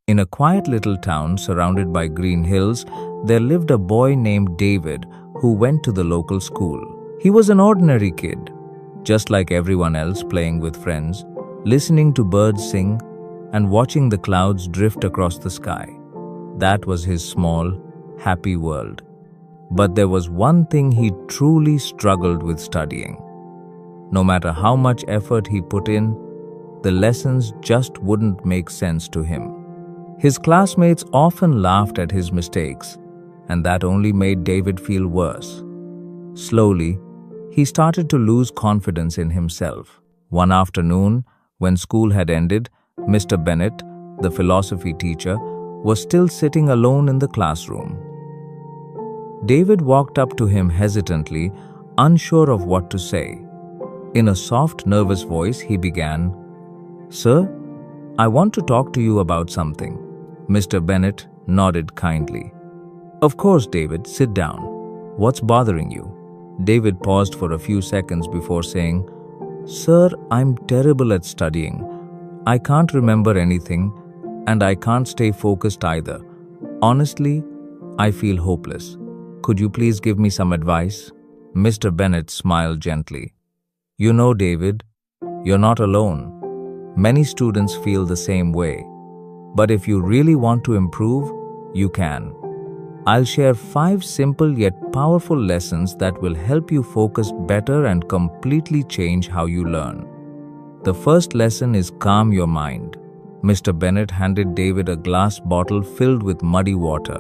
In a quiet little town surrounded by green hills, there lived a boy named David who went to the local school. He was an ordinary kid, just like everyone else, playing with friends, listening to birds sing, and watching the clouds drift across the sky. That was his small, happy world. But there was one thing he truly struggled with studying. No matter how much effort he put in, the lessons just wouldn't make sense to him. His classmates often laughed at his mistakes, and that only made David feel worse. Slowly, he started to lose confidence in himself. One afternoon, when school had ended, Mr. Bennett, the philosophy teacher, was still sitting alone in the classroom. David walked up to him hesitantly, unsure of what to say. In a soft, nervous voice, he began, "Sir, I want to talk to you about something." Mr. Bennett nodded kindly. "Of course, David, sit down. What's bothering you?" David paused for a few seconds before saying, "Sir, I'm terrible at studying. I can't remember anything, and I can't stay focused either. Honestly, I feel hopeless. Could you please give me some advice?" Mr. Bennett smiled gently. "You know, David, you're not alone. Many students feel the same way. But if you really want to improve, you can. I'll share 5 simple yet powerful lessons that will help you focus better and completely change how you learn. The first lesson is calm your mind." Mr. Bennett handed David a glass bottle filled with muddy water.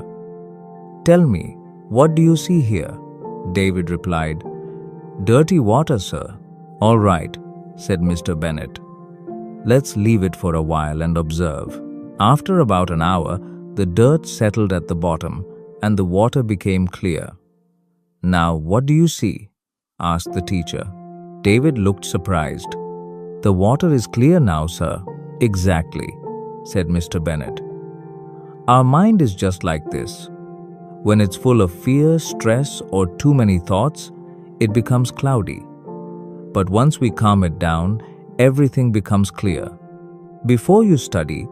"Tell me, what do you see here?" David replied, "Dirty water, sir." "All right," said Mr. Bennett. "Let's leave it for a while and observe." After about an hour, the dirt settled at the bottom and the water became clear. "Now, what do you see?" asked the teacher. David looked surprised. "The water is clear now, sir." "Exactly," said Mr. Bennett. "Our mind is just like this. When it's full of fear, stress, or too many thoughts, it becomes cloudy. But once we calm it down, everything becomes clear. Before you study,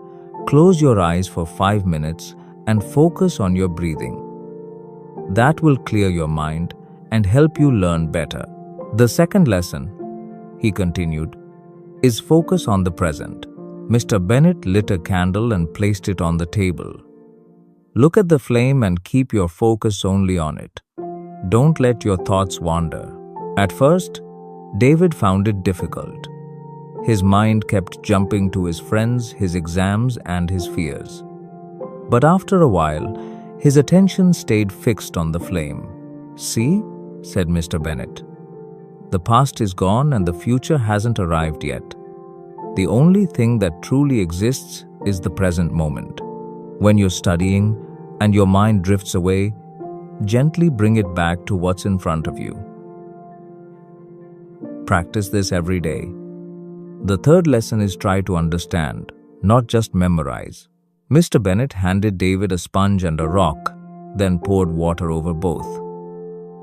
close your eyes for 5 minutes and focus on your breathing. That will clear your mind and help you learn better. The second lesson," he continued, "is focus on the present." Mr. Bennett lit a candle and placed it on the table. "Look at the flame and keep your focus only on it. Don't let your thoughts wander." At first, David found it difficult. His mind kept jumping to his friends, his exams, and his fears. But after a while, his attention stayed fixed on the flame. "See," said Mr. Bennett, "the past is gone and the future hasn't arrived yet. The only thing that truly exists is the present moment. When you're studying and your mind drifts away, gently bring it back to what's in front of you." Practice this every day. The third lesson is try to understand, not just memorize. Mr. Bennett handed David a sponge and a rock, then poured water over both.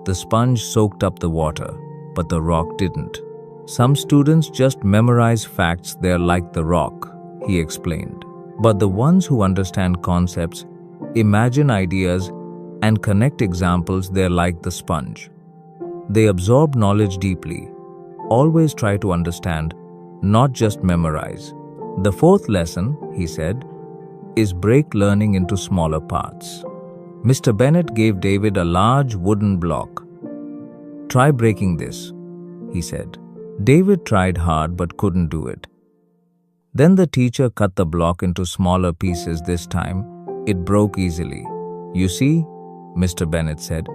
The sponge soaked up the water, but the rock didn't. "Some students just memorize facts, they're like the rock," he explained. "But the ones who understand concepts, imagine ideas, and connect examples, they're like the sponge. They absorb knowledge deeply. Always try to understand, not just memorize." The fourth lesson, he said, is break learning into smaller parts. Mr. Bennett gave David a large wooden block. "Try breaking this," he said. David tried hard but couldn't do it. Then the teacher cut the block into smaller pieces. This time, it broke easily. "You see," Mr. Bennett said,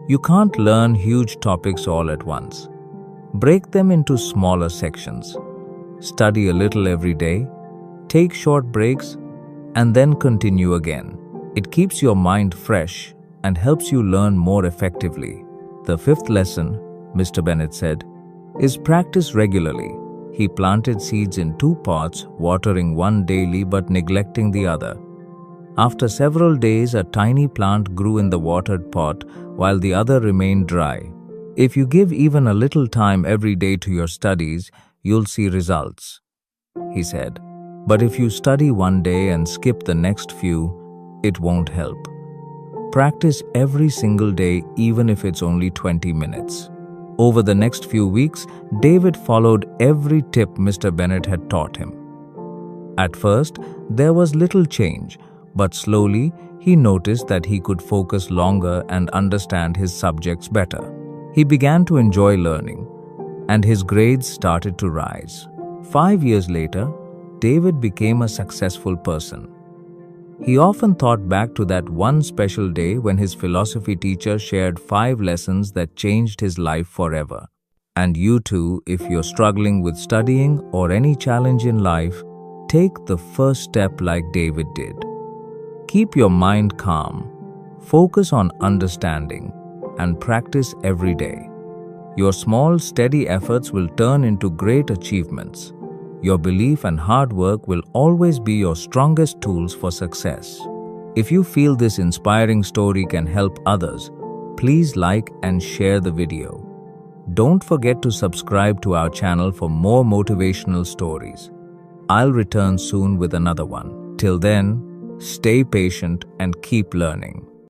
"you can't learn huge topics all at once. Break them into smaller sections. Study a little every day, take short breaks, and then continue again. It keeps your mind fresh and helps you learn more effectively." The fifth lesson, Mr. Bennett said, is practice regularly. He planted seeds in 2 pots, watering one daily but neglecting the other. After several days, a tiny plant grew in the watered pot while the other remained dry. "If you give even a little time every day to your studies, you'll see results," he said. But if you study one day and skip the next few, it won't help. Practice every single day, even if it's only 20 minutes. Over the next few weeks, David followed every tip Mr. Bennett had taught him. At first, there was little change, but slowly he noticed that he could focus longer and understand his subjects better. He began to enjoy learning, and his grades started to rise. 5 years later, David became a successful person. He often thought back to that one special day when his philosophy teacher shared 5 lessons that changed his life forever. And you too, if you're struggling with studying or any challenge in life, take the first step like David did. Keep your mind calm, focus on understanding, and practice every day. Your small, steady efforts will turn into great achievements. Your belief and hard work will always be your strongest tools for success. If you feel this inspiring story can help others, please like and share the video. Don't forget to subscribe to our channel for more motivational stories. I'll return soon with another one. Till then, stay patient and keep learning.